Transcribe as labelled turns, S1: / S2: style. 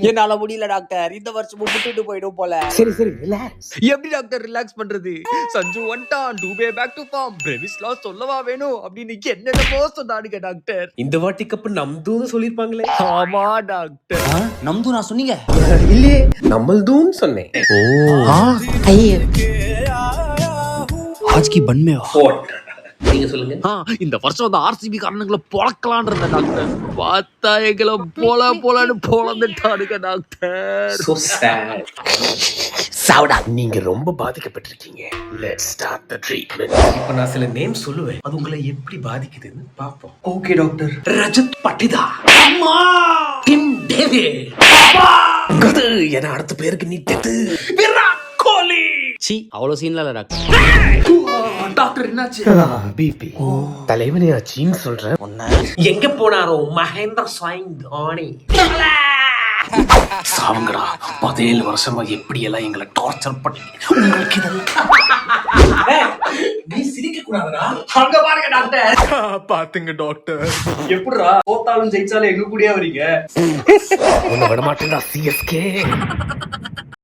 S1: என்னால முடியல டாக்டர், இந்த வருஷமும் விட்டுட்டு போயிடும் போல.
S2: சரி சரி ரிலாக்ஸ்.
S1: எப்படி டாக்டர் ரிலாக்ஸ் பண்றது? சஞ்சு வந்துட்டான், டூபே பேக் டு ஃபார்ம், பிரேவிஸ்லாம் சொல்லவா வேணும் அப்படின்னு என்னென்னமோ சொன்னானுங்க டாக்டர்.
S2: இந்த வாட்டி கப்பு நம்துன்னு சொல்லிருப்பாங்களே.
S1: ஆமா டாக்டர்.
S3: நம்து நான் சொன்னீங்க
S2: இல்லையே, நம்மள்துன்னு சொன்னேன்.
S3: ஆஜ்கி பன்மே
S2: நீங்க சொல்லுங்க.
S1: இந்த வருஷம் அந்த ஆர்சிபி காரணங்களை பொழக்கலான் இருந்த டாக்டர், பார்த்தா எங்களை போலன்னு பொழந்துட்டானுங்க டாக்டர்.
S2: So sad. சாவடா, நீங்க ரொம்ப பாதிக்கப்பட்டிருக்கீங்க. Let's start the treatment. இப்போ நான் சில நேம் சொல்லுவேன், அது உங்களை எப்படி பாதிக்குதுன்னு பாப்போம்.
S3: Okay doctor.
S2: ரஜத் பட்டிதா, அம்மா டிம் டேவிட், கது என அடுத்த பேருக்கு நீட்டது விராட் கோலி.
S1: சி, அவ்வளவு சீன்ல இல்ல டாக்டர்.
S3: டாக்டர் என்னாச்சு?
S2: பிபி தலைவலியாச்சின்னு சொல்றேன். எங்க போனாரோ மகேந்திர சிங் தோனி. சாவுங்கடா, 17 வருஷமா எப்படி எல்லாம் எங்களை டார்ச்சர் பண்ணி உங்களுக்கு இதெல்லாம். நீ சிரிக்க கூடாதுடா. அங்க பாருங்க டாக்டர்.
S1: பாத்துங்க டாக்டர்,
S3: எப்படிடா தோத்தாலும் ஜெயிச்சாலும் எங்க கூடயே வரீங்க?
S2: உன்னை விட மாட்டேன்டா சிஎஸ்கே.